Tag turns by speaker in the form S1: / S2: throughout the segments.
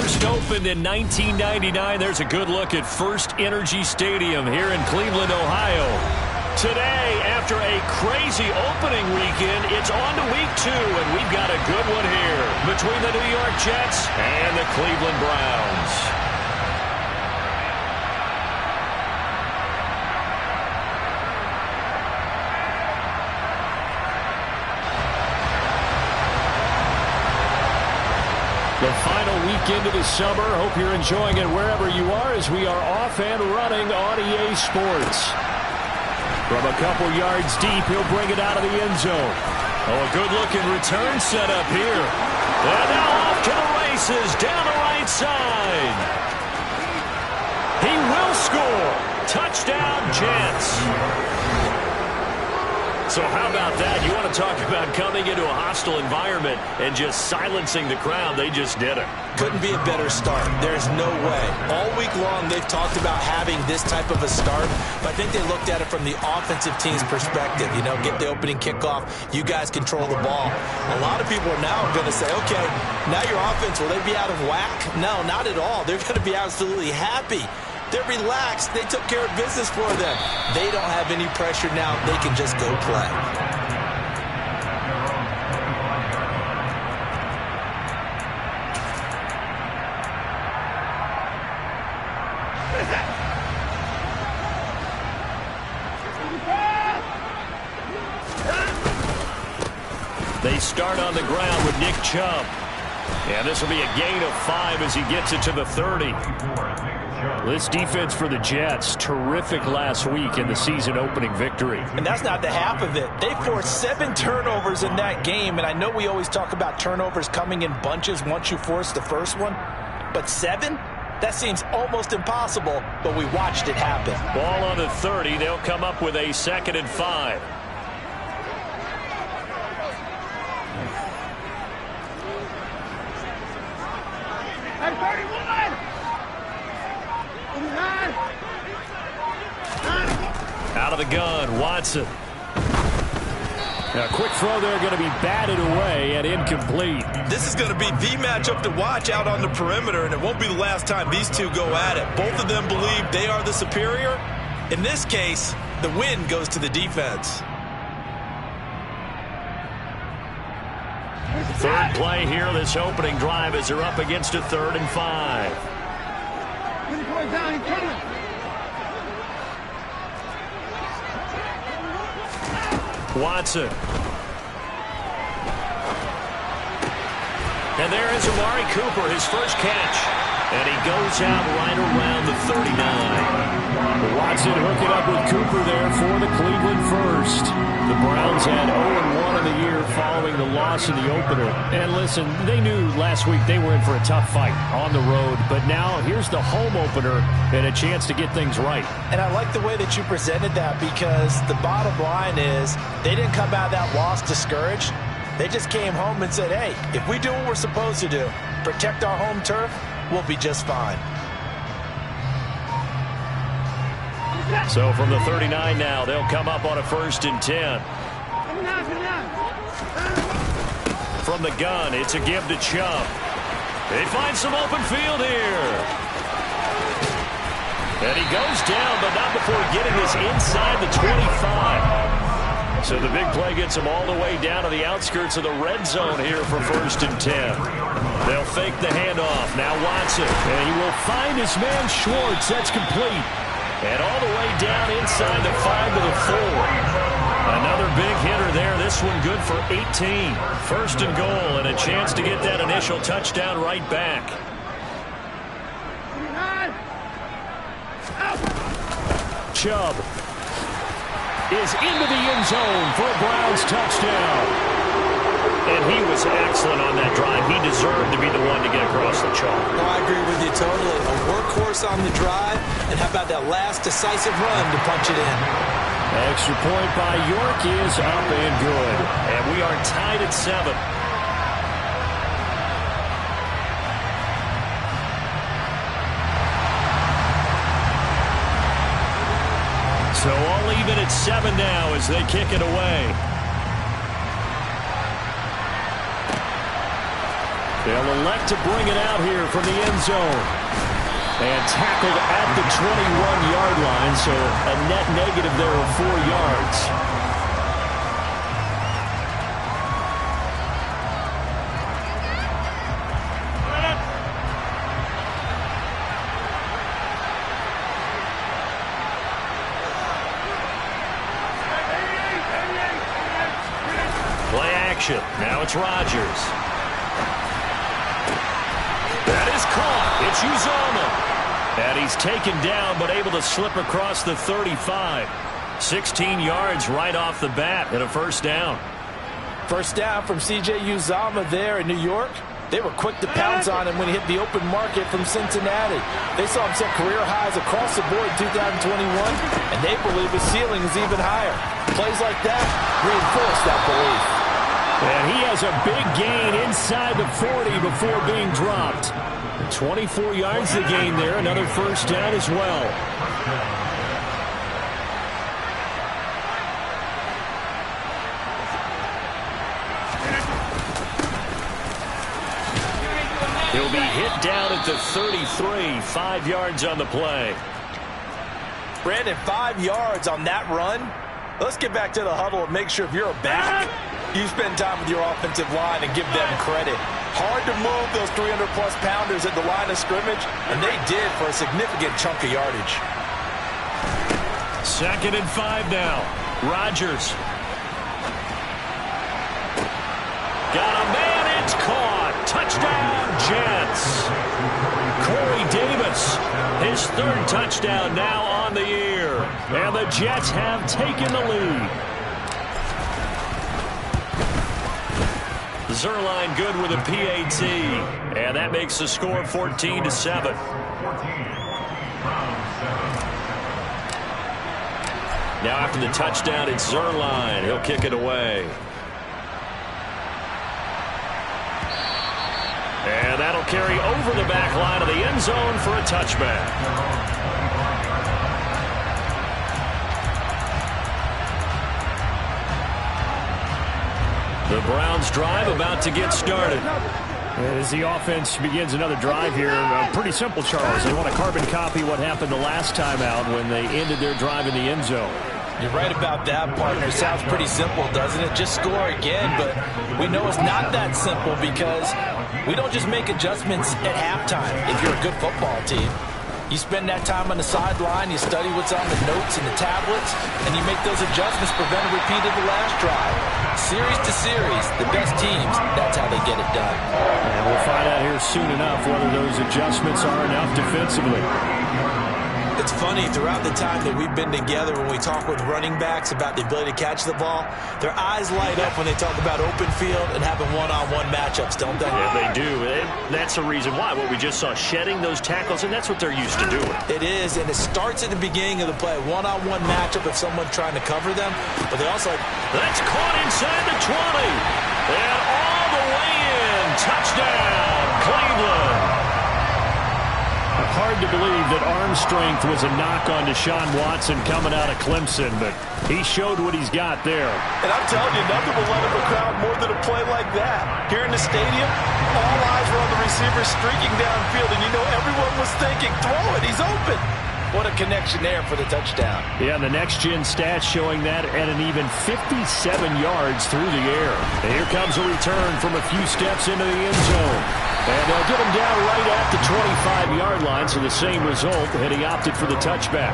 S1: First opened in 1999. There's a good look at First Energy Stadium here in Cleveland, Ohio. Today, after a crazy opening weekend, it's on to week 2, and we've got a good one here between the New York Jets and the Cleveland Browns. The final weekend of the summer. Hope you're enjoying it wherever you are as we are off and running on EA Sports. From a couple yards deep, he'll bring it out of the end zone. Oh, a good-looking return set up here. And now off to the races down the right side. He will score. Touchdown, Jets. So how about that? You want to talk about coming into a hostile environment and just silencing the crowd. They just did it.
S2: Couldn't be a better start. There's no way. All week long, they've talked about having this type of a start, but I think they looked at it from the offensive team's perspective. You know, get the opening kickoff. You guys control the ball. A lot of people are now going to say, okay, now your offense, will they be out of whack? No, not at all. They're going to be absolutely happy. They're relaxed. They took care of business for them. They don't have any pressure now. They can just go play.
S1: They start on the ground with Nick Chubb. And this will be a gain of 5 as he gets it to the 30. This defense for the Jets, terrific last week in the season-opening victory.
S2: And that's not the half of it. They forced 7 turnovers in that game, and I know we always talk about turnovers coming in bunches once you force the first one, but 7? That seems almost impossible, but we watched it happen.
S1: Ball on the 30. They'll come up with a 2nd and 5. Out of the gun, Watson. Now, a quick throw there, going to be batted away and incomplete.
S2: This is going to be the matchup to watch out on the perimeter, and it won't be the last time these two go at it. Both of them believe they are the superior. In this case, the win goes to the defense.
S1: Third play here, this opening drive as they're up against a 3rd and 5. Watson. And there is Amari Cooper, his first catch. And he goes out right around the 39. Watson hooking up with Cooper there for the Cleveland first. The Browns had 0-1 in the year following the loss in the opener. And listen, they knew last week they were in for a tough fight on the road. But now here's the home opener and a chance to get things right.
S2: And I like the way that you presented that, because the bottom line is they didn't come out of that loss discouraged. They just came home and said, hey, if we do what we're supposed to do, protect our home turf, we'll be just fine.
S1: So from the 39 now, they'll come up on a 1st and 10. From the gun, it's a give to Chubb. They find some open field here. And he goes down, but not before getting this inside the 25. So the big play gets him all the way down to the outskirts of the red zone here for 1st and 10. They'll fake the handoff. Now Watson. And he will find his man Schwartz. That's complete. And all the way down inside the 5 to the 4. Another big hitter there. This one good for 18. 1st and goal, and a chance to get that initial touchdown right back. Chubb is into the end zone for a Browns touchdown. And he was excellent on that drive. He deserved to be the one to get across the chalk.
S2: No, I agree with you totally. A workhorse on the drive, and how about that last decisive run to punch it in?
S1: Extra point by York is up and good. And we are tied at 7. So all even at 7 now as they kick it away. They'll elect to bring it out here from the end zone. And tackled at the 21-yard line, so a net negative there of 4 yards. Play action. Now it's Rodgers. That is caught. It's Uzomah. And he's taken down, but able to slip across the 35. 16 yards right off the bat and a first down.
S2: First down from C.J. Uzomah there in New York. They were quick to pounce on him when he hit the open market from Cincinnati. They saw him set career highs across the board in 2021, and they believe his ceiling is even higher. Plays like that reinforce that belief.
S1: And he has a big gain inside the 40 before being dropped. 24 yards to gain there. Another first down as well. He'll be hit down at the 33. 5 yards on the play.
S2: Brandon, 5 yards on that run. Let's get back to the huddle and make sure if you're a back, you spend time with your offensive line and give them credit. Hard to move those 300-plus pounders at the line of scrimmage, and they did for a significant chunk of yardage.
S1: 2nd and 5 now. Rodgers. Got a man. It's caught. Touchdown, Jets. Corey Davis, his 3rd touchdown now on the year. And the Jets have taken the lead. Zerline good with a PAT, and that makes the score 14-7. Now after the touchdown, it's Zerline. He'll kick it away. And that'll carry over the back line of the end zone for a touchback. The Browns drive about to get started. As the offense begins another drive here, pretty simple, Charles. They want to carbon copy what happened the last time out when they ended their drive in the end zone.
S2: You're right about that, partner. Sounds pretty simple, doesn't it? Just score again, but we know it's not that simple because we don't just make adjustments at halftime if you're a good football team. You spend that time on the sideline, you study what's on the notes and the tablets, and you make those adjustments, prevent a repeat of the last drive. Series to series, the best teams, that's how they get it done.
S1: And we'll find out here soon enough whether those adjustments are enough defensively.
S2: It's funny, throughout the time that we've been together, when we talk with running backs about the ability to catch the ball, their eyes light up when they talk about open field and having one-on-one matchups, don't they?
S1: Yeah, they do. That's the reason why. What we just saw, shedding those tackles, and that's what they're used to doing.
S2: It is, and it starts at the beginning of the play. One-on-one matchup if someone's trying to cover them, but they also...
S1: That's caught inside the 20. And all the way in. Touchdown, Cleveland. Hard to believe that arm strength was a knock on Deshaun Watson coming out of Clemson, but he showed what he's got there.
S2: And I'm telling you, nothing will let up a crowd more than a play like that. Here in the stadium, all eyes were on the receiver streaking downfield, and you know everyone was thinking, throw it, he's open. What a connection there for the touchdown.
S1: Yeah, and the next-gen stats showing that at an even 57 yards through the air. And here comes a return from a few steps into the end zone. And they'll get him down right at the 25-yard line, so the same result, and he opted for the touchback.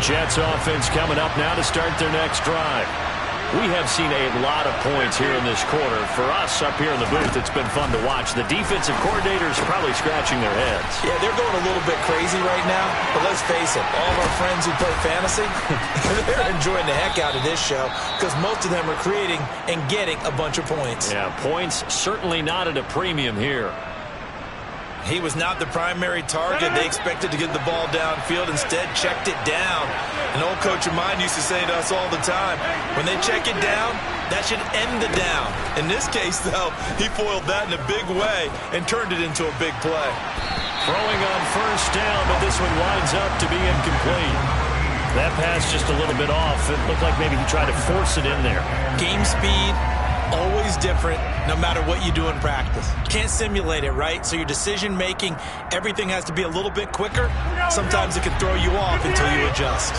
S1: Jets offense coming up now to start their next drive. We have seen a lot of points here in this quarter. For us up here in the booth, it's been fun to watch. The defensive coordinators probably scratching their heads.
S2: Yeah, they're going a little bit crazy right now, but let's face it, all of our friends who play fantasy, they're enjoying the heck out of this show because most of them are creating and getting a bunch of points.
S1: Yeah, points certainly not at a premium here.
S2: He was not the primary target. They expected to get the ball downfield. Instead, checked it down. An old coach of mine used to say to us all the time, when they check it down, that should end the down. In this case, though, he foiled that in a big way and turned it into a big play.
S1: Throwing on first down, but this one winds up to be incomplete. That pass just a little bit off. It looked like maybe he tried to force it in there.
S2: Game speed, always different no matter what you do in practice. Can't simulate it, right? So your decision-making, everything has to be a little bit quicker. Sometimes it can throw you off until you adjust.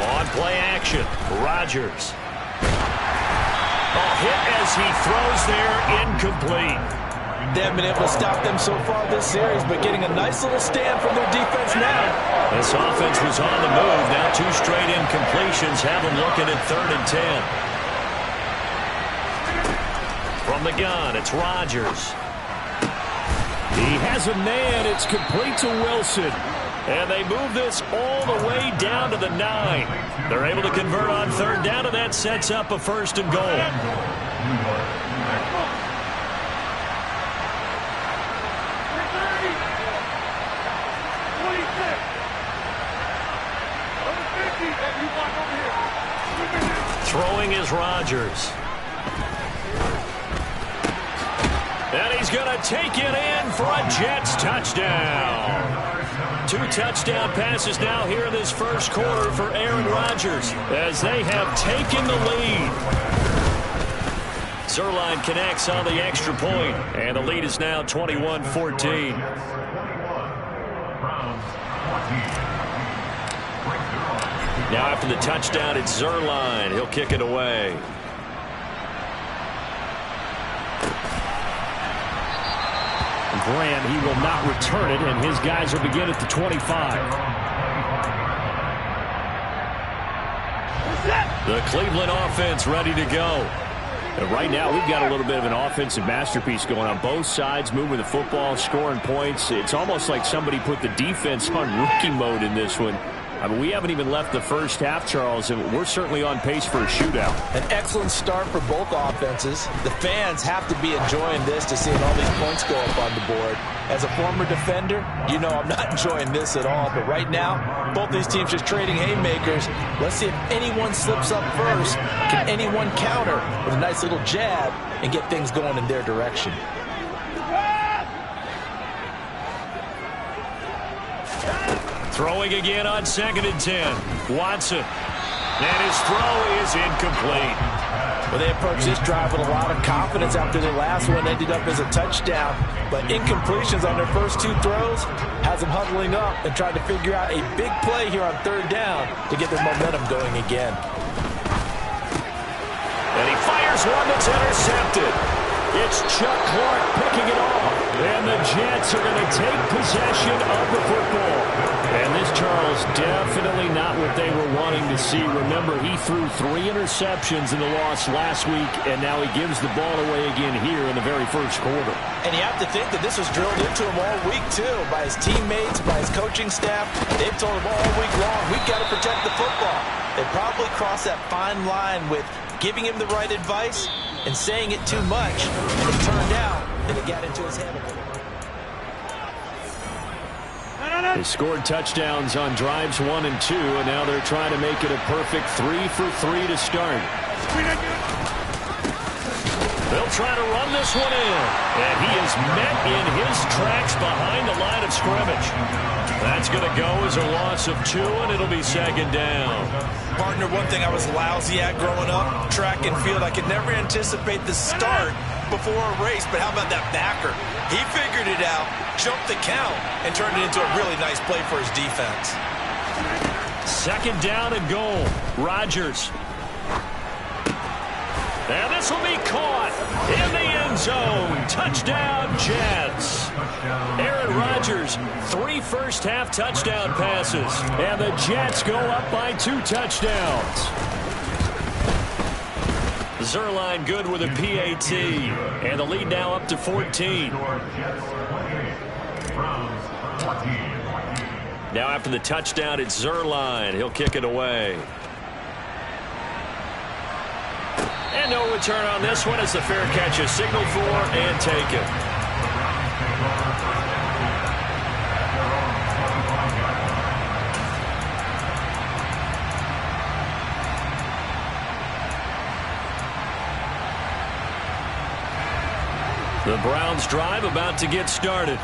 S1: On play action, Rodgers. Hit as he throws there, incomplete.
S2: They haven't been able to stop them so far this series, but getting a nice little stand from their defense now.
S1: This offense was on the move. Now 2 straight incompletions have them looking at 3rd and 10. From the gun, it's Rodgers. He has a man. It's complete to Wilson. And they move this all the way down to the 9. They're able to convert on 3rd down, and that sets up a 1st and goal. Throwing is Rodgers. And he's going to take it in for a Jets touchdown. 2 touchdown passes now here in this first quarter for Aaron Rodgers as they have taken the lead. Zerline connects on the extra point, and the lead is now 21-14. Now after the touchdown, it's Zerline. He'll kick it away. Graham, he will not return it, and his guys will begin at the 25. The Cleveland offense ready to go. And right now, we've got a little bit of an offensive masterpiece going on both sides, moving the football, scoring points. It's almost like somebody put the defense on rookie mode in this one. I mean, we haven't even left the first half, Charles, and we're certainly on pace for a shootout.
S2: An excellent start for both offenses. The fans have to be enjoying this to seeing all these points go up on the board. As a former defender, you know I'm not enjoying this at all. But right now, both these teams just trading haymakers. Let's see if anyone slips up first. Can anyone counter with a nice little jab and get things going in their direction?
S1: Throwing again on 2nd and 10. Watson. And his throw is incomplete.
S2: Well, they approached this drive with a lot of confidence after their last one ended up as a touchdown. But incompletions on their first 2 throws has them huddling up and trying to figure out a big play here on 3rd down to get their momentum going again.
S1: And he fires one that's intercepted. It's Chuck Clark picking it off. And the Jets are going to take possession of the football. And this, Charles, definitely not what they were wanting to see. Remember, he threw 3 interceptions in the loss last week, and now he gives the ball away again here in the very first quarter.
S2: And you have to think that this was drilled into him all week, too, by his teammates, by his coaching staff. They've told him all week long, we've got to protect the football. They probably crossed that fine line with giving him the right advice and saying it too much, and it turned out that it got into his head.
S1: They scored touchdowns on drives 1 and 2, and now they're trying to make it a perfect 3 for 3 to start. They'll try to run this one in, and he is met in his tracks behind the line of scrimmage. That's going to go as a loss of 2, and it'll be 2nd down.
S2: Partner, one thing I was lousy at growing up, track and field, I could never anticipate the start before a race, but how about that backer? He figured it out, jumped the count, and turned it into a really nice play for his defense.
S1: 2nd down and goal. Rodgers. And this will be caught in the end zone. Touchdown, Jets. Aaron Rodgers, 3 first-half touchdown passes. And the Jets go up by 2 touchdowns. Zerline good with a PAT. And the lead now up to 14. Now after the touchdown, it's Zerline. He'll kick it away. And no return on this one as the fair catch is signaled for and taken. The Browns drive about to get started.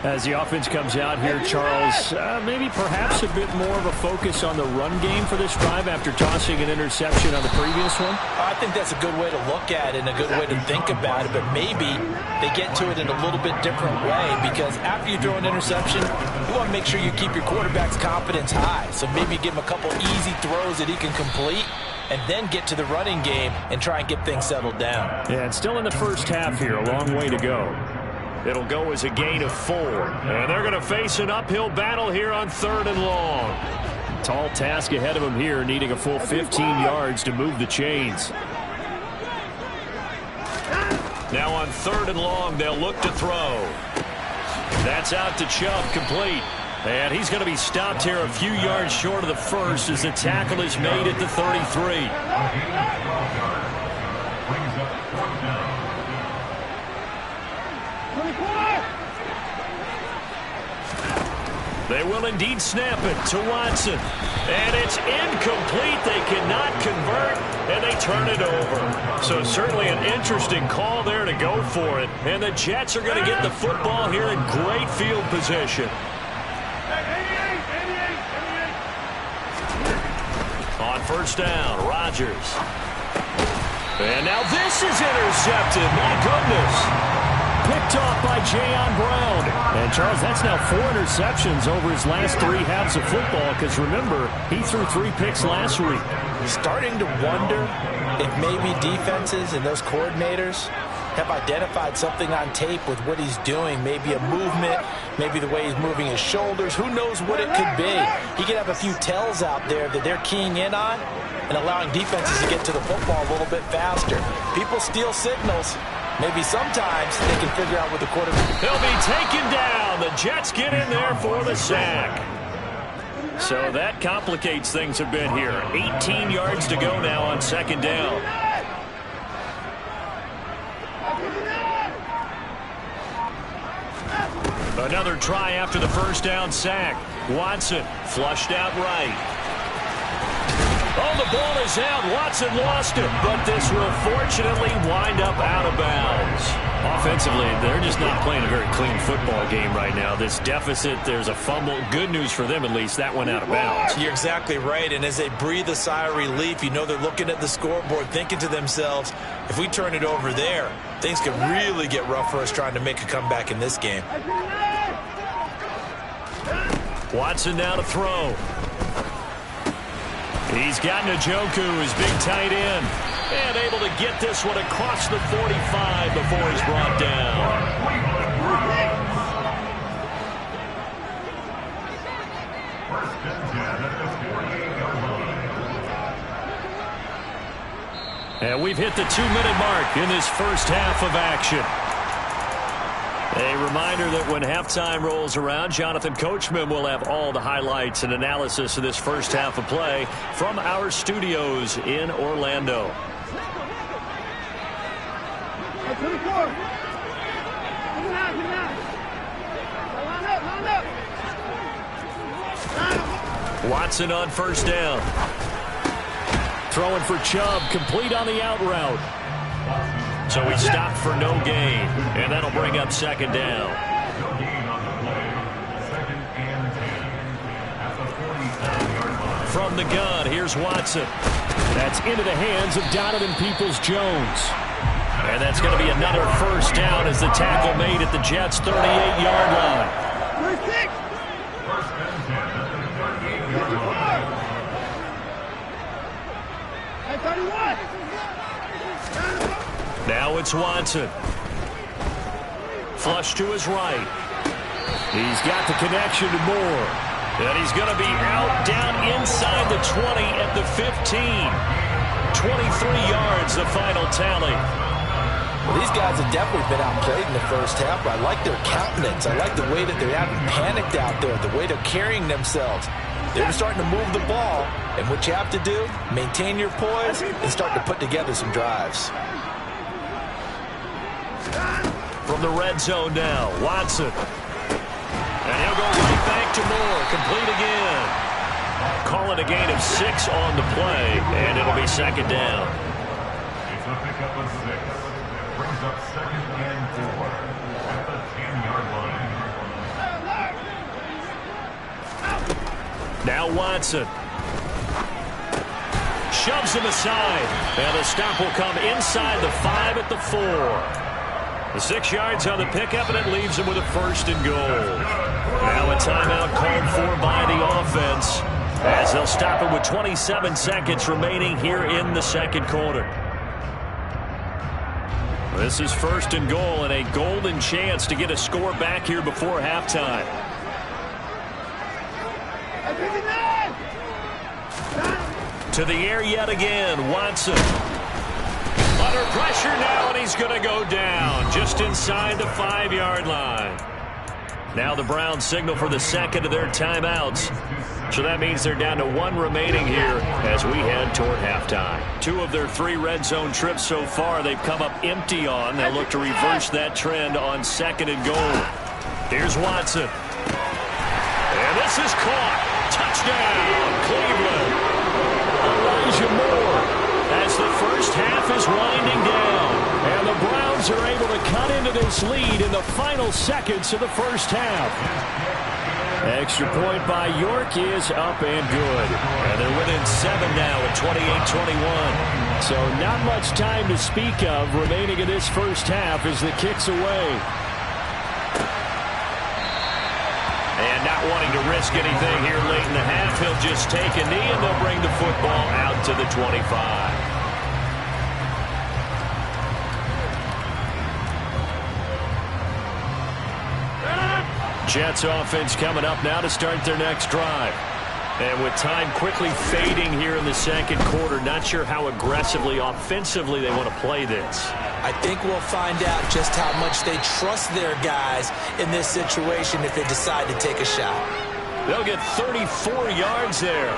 S1: As the offense comes out here, Charles, maybe perhaps a bit more of a focus on the run game for this drive after tossing an interception on the previous one?
S2: I think that's a good way to look at it and a good way to think about it, but maybe they get to it in a little bit different way, because after you throw an interception, you want to make sure you keep your quarterback's confidence high. So maybe give him a couple easy throws that he can complete, and then get to the running game and try and get things settled down.
S1: Yeah, it's still in the first half here, a long way to go. It'll go as a gain of 4. And they're going to face an uphill battle here on 3rd and long. Tall task ahead of them here, needing a full 15 yards to move the chains. Now on 3rd and long, they'll look to throw. That's out to Chubb, complete. And he's going to be stopped here a few yards short of the first as the tackle is made at the 33. They will indeed snap it to Watson. And it's incomplete. They cannot convert, and they turn it over. So certainly an interesting call there to go for it. And the Jets are going to get the football here in great field position. On first down, Rodgers. And now this is intercepted. My goodness. Picked off by Jayon Brown. And, Charles, that's now 4 interceptions over his last 3 halves of football, because, remember, he threw 3 picks last week.
S2: Starting to wonder if maybe defenses and those coordinators have identified something on tape with what he's doing, maybe a movement, maybe the way he's moving his shoulders. Who knows what it could be? He could have a few tells out there that they're keying in on and allowing defenses to get to the football a little bit faster. People steal signals. Maybe sometimes they can figure out what the quarterback...
S1: He'll be taken down. The Jets get in there for the sack. So that complicates things a bit here. 18 yards to go now on 2nd down. Another try after the first down sack. Watson flushed out right. Oh, the ball is out. Watson lost it, but this will fortunately wind up out of bounds. Offensively, they're just not playing a very clean football game right now. This deficit, there's a fumble. Good news for them, at least. That went out of bounds.
S2: You're exactly right, and as they breathe a sigh of relief, you know they're looking at the scoreboard, thinking to themselves, if we turn it over there, things could really get rough for us trying to make a comeback in this game.
S1: Watson now to throw. He's got Njoku, his big tight end, and able to get this one across the 45 before he's brought down. And we've hit the 2-minute mark in this first half of action. A reminder that when halftime rolls around, Jonathan Coachman will have all the highlights and analysis of this first half of play from our studios in Orlando. Watson on first down. Throwing for Chubb, complete on the out route. So he stopped for no gain, and that'll bring up 2nd down. From the gun, here's Watson. That's into the hands of Donovan Peoples-Jones. And that's going to be another first down as the tackle made at the Jets' 38-yard line. Now it's Watson. Flush to his right. He's got the connection to Moore. And he's going to be out down inside the 20 at the 15. 23 yards, the final tally.
S2: Well, these guys have definitely been outplayed in the first half, but I like their countenance. I like the way that they haven't panicked out there, the way they're carrying themselves. They're starting to move the ball, and what you have to do, maintain your poise and start to put together some drives.
S1: From the red zone now, Watson. And he'll go right back to Moore, complete again. Call it a gain of 6 on the play, and it'll be 2nd down.
S3: It's a pickup of 6. Brings up 2nd and 4 at the 10-yard line.
S1: Now Watson. Shoves him aside. And the stop will come inside the 5 at the 4. The 6 yards on the pickup, and it leaves him with a 1st and goal. Now a timeout called for by the offense, as they'll stop it with 27 seconds remaining here in the second quarter. This is 1st and goal, and a golden chance to get a score back here before halftime. To the air yet again, Watson. Under pressure now, and he's going to go down just inside the 5-yard line. Now the Browns signal for the second of their timeouts. So that means they're down to 1 remaining here as we head toward halftime. 2 of their 3 red zone trips so far they've come up empty on. They'll look to reverse that trend on 2nd and goal. Here's Watson. And this is caught. Touchdown, Cleveland. Elijah Moore, as the first half is winding down, and the Browns are able to cut into this lead in the final seconds of the first half. Extra point by York is up and good, and they're within 7 now at 28-21. So not much time to speak of remaining in this first half as the kick's away. And not wanting to risk anything here late in the half, he'll just take a knee, and they'll bring the football out to the 25. Jets offense coming up now to start their next drive. And with time quickly fading here in the second quarter, not sure how aggressively, offensively they want to play this.
S2: I think we'll find out just how much they trust their guys in this situation if they decide to take a shot.
S1: They'll get 34 yards there.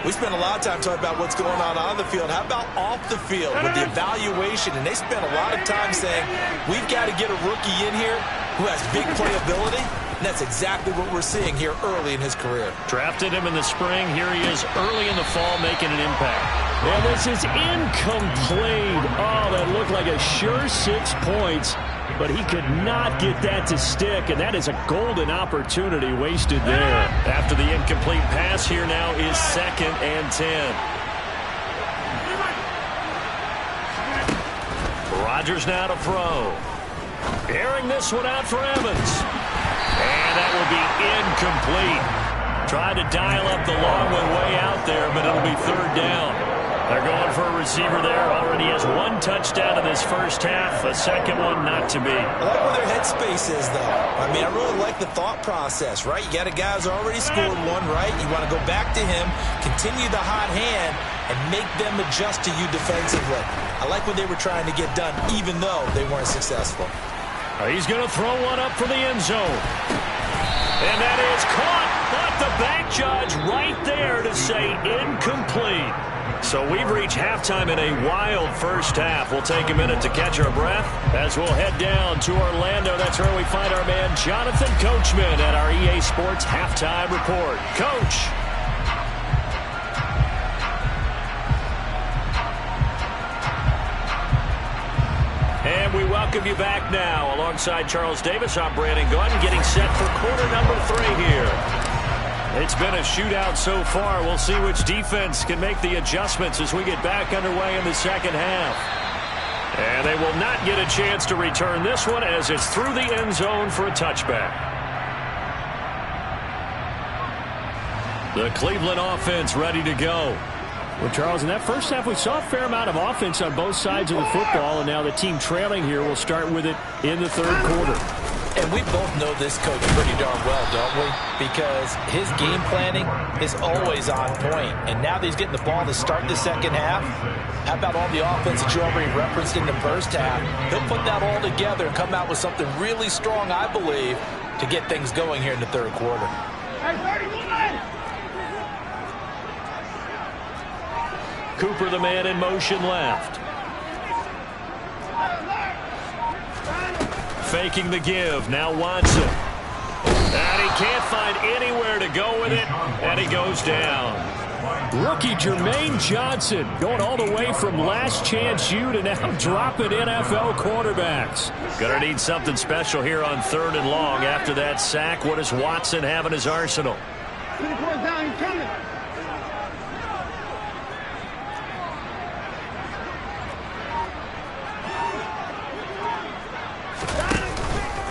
S2: We spent a lot of time talking about what's going on the field. How about off the field with the evaluation? And they spent a lot of time saying, we've got to get a rookie in here who has big playability. And that's exactly what we're seeing here early in his career.
S1: Drafted him in the spring. Here he is early in the fall making an impact. And this is incomplete. Oh, that looked like a sure 6 points. But he could not get that to stick, and that is a golden opportunity wasted there. After the incomplete pass, here now is 2nd and 10. Rodgers now to throw. Airing this one out for Evans. And that will be incomplete. Tried to dial up the long one way out there, but it'll be 3rd down. They're going for a receiver there. Already has 1 touchdown in this first half. A second one not to be.
S2: I like where their headspace is, though. I mean, I really like the thought process, right? You got a guy who's already scored 1, right? You want to go back to him, continue the hot hand, and make them adjust to you defensively. I like what they were trying to get done, even though they weren't successful.
S1: He's going to throw one up for the end zone. And that is caught. But the back judge right there to say incomplete. So we've reached halftime in a wild first half. We'll take a minute to catch our breath as we'll head down to Orlando. That's where we find our man Jonathan Coachman at our EA Sports Halftime Report. Coach. And we welcome you back now. Alongside Charles Davis, I'm Brandon Gunn, getting set for quarter number 3 here. It's been a shootout so far. We'll see which defense can make the adjustments as we get back underway in the second half. And they will not get a chance to return this one as it's through the end zone for a touchback. The Cleveland offense ready to go. Well, Charles, in that first half, we saw a fair amount of offense on both sides of the football, and now the team trailing here will start with it in the third quarter.
S2: And we both know this coach pretty darn well, don't we? Because his game planning is always on point. And now that he's getting the ball to start the second half, how about all the offense that you already referenced in the first half? He'll put that all together and come out with something really strong, I believe, to get things going here in the third quarter.
S1: Cooper, the man in motion left. Faking the give. Now Watson. And he can't find anywhere to go with it. And he goes down. Rookie Jermaine Johnson going all the way from last chance U to now dropping NFL quarterbacks. Gonna need something special here on 3rd and long after that sack. What does Watson have in his arsenal?
S4: Down, he's coming.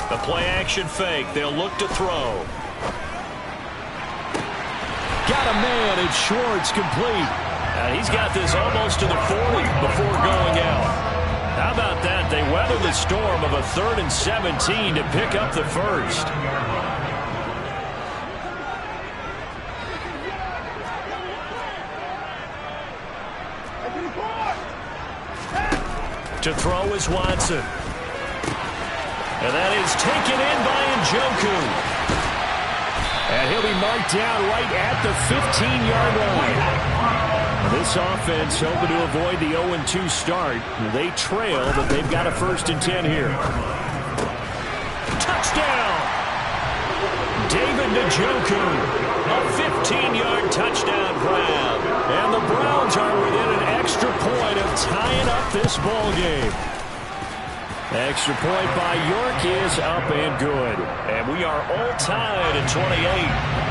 S1: The play action fake. They'll look to throw. Got a man, and Schwartz complete. And he's got this almost to the 40 before going out. How about that? They weather the storm of a 3rd and 17 to pick up the first. To throw is Watson. And that is taken in by Njoku. And he'll be marked down right at the 15-yard line. This offense hoping to avoid the 0-2 start. They trail, but they've got a 1st and 10 here. Touchdown! David Njoku. A 15-yard touchdown grab. And the Browns are within an extra point of tying up this ball game. Extra point by York is up and good. And we are all tied at 28.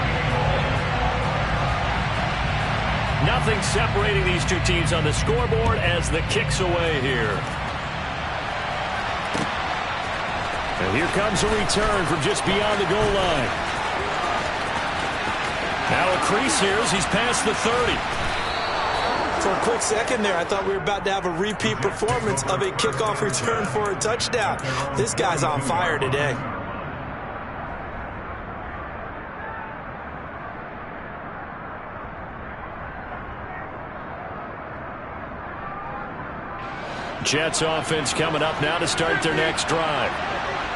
S1: Nothing separating these two teams on the scoreboard as the kick's away here. And here comes a return from just beyond the goal line. Now a crease here as he's past the 30.
S2: For a quick second there, I thought we were about to have a repeat performance of a kickoff return for a touchdown. This guy's on fire today.
S1: Jets offense coming up now to start their next drive.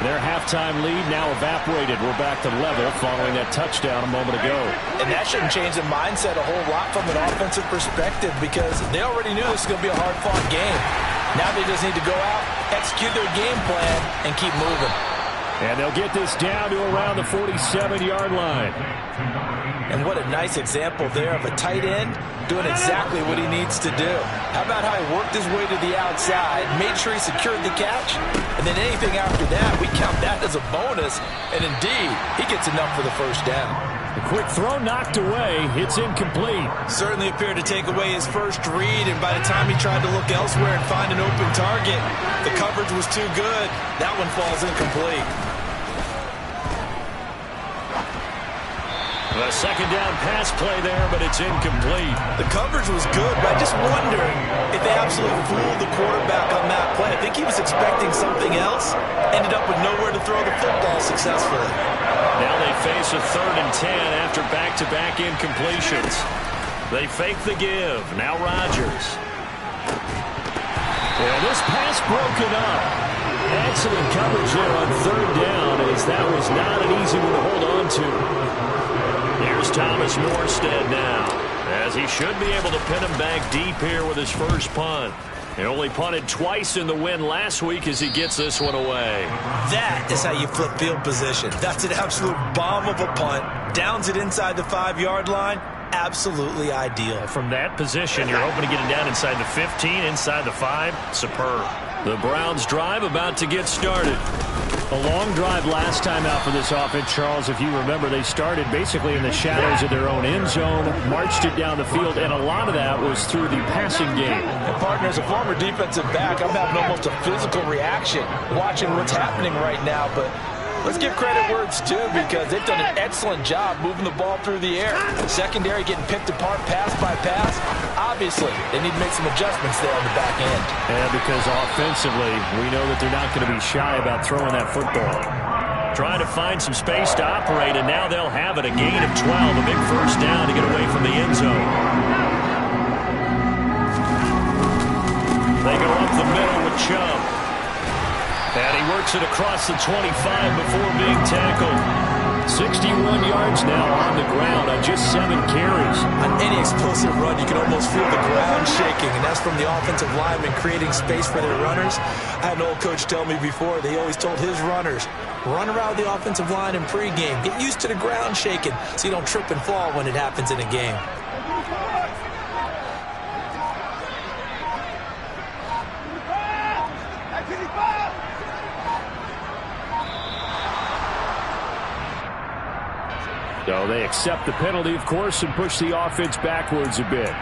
S1: Their halftime lead now evaporated. We're back to level following that touchdown a moment ago.
S2: And that shouldn't change the mindset a whole lot from an offensive perspective because they already knew this was going to be a hard-fought game. Now they just need to go out, execute their game plan, and keep moving.
S1: And they'll get this down to around the 47-yard line.
S2: And what a nice example there of a tight end doing exactly what he needs to do. How about how he worked his way to the outside, made sure he secured the catch, and then anything after that, we count that as a bonus. And indeed, he gets enough for the first down.
S1: A quick throw knocked away. It's incomplete.
S2: Certainly appeared to take away his first read, and by the time he tried to look elsewhere and find an open target, the coverage was too good. That one falls incomplete.
S1: A second down pass play there, but it's incomplete.
S2: The coverage was good, but I just wonder if they absolutely fooled the quarterback on that play. I think he was expecting something else, ended up with nowhere to throw the football successfully.
S1: Now they face a 3rd and 10 after back-to-back incompletions. They fake the give. Now Rodgers. Well, this pass broken up. Excellent coverage there on 3rd down, as that was not an easy one to hold on to. Here's Thomas Morstead now, as he should be able to pin him back deep here with his first punt. He only punted twice in the win last week as he gets this one away.
S2: That is how you flip field position. That's an absolute bomb of a punt. Downs it inside the 5-yard line. Absolutely ideal.
S1: From that position, you're hoping to get it down inside the 15, inside the 5. Superb. The Browns drive about to get started. A long drive last time out for this offense, Charles. If you remember, they started basically in the shadows of their own end zone, marched it down the field, and a lot of that was through the passing game.
S2: And partner, as a former defensive back, I'm having almost a physical reaction watching what's happening right now. But let's give credit where it's due because they've done an excellent job moving the ball through the air. Secondary getting picked apart pass by pass. Obviously, they need to make some adjustments there on the back end.
S1: And because offensively, we know that they're not going to be shy about throwing that football. Trying to find some space to operate, and now they'll have it. A gain of 12, a big first down to get away from the end zone. They go up the middle with Chubb. And he works it across the 25 before being tackled. 61 yards now on the ground on just 7 carries.
S2: On any explosive run, you can almost feel the ground shaking, and that's from the offensive linemen creating space for their runners. I had an old coach tell me before, they always told his runners, run around the offensive line in pregame. Get used to the ground shaking so you don't trip and fall when it happens in a game.
S1: So they accept the penalty, of course, and push the offense backwards a bit.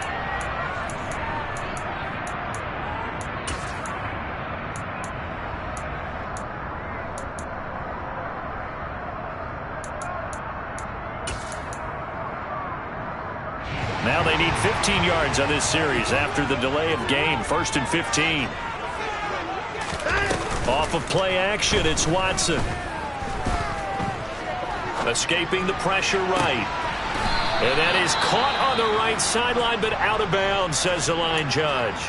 S1: Now they need 15 yards on this series after the delay of game. 1st and 15. Off of play action, it's Watson. Escaping the pressure right. And that is caught on the right sideline, but out of bounds, says the line judge.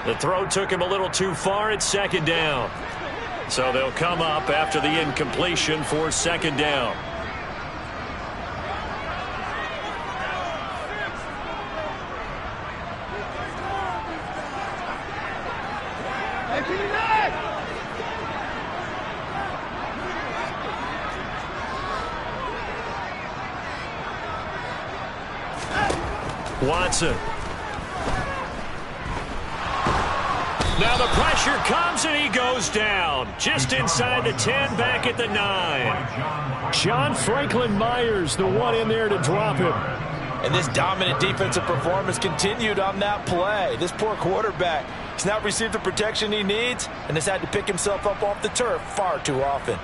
S1: The throw took him a little too far at 2nd down. So they'll come up after the incompletion for 2nd down. Watson. Now the pressure comes and he goes down. Just inside the 10, back at the 9. John Franklin Myers, the one in there to drop him.
S2: And this dominant defensive performance continued on that play. This poor quarterback has not received the protection he needs and has had to pick himself up off the turf far too often.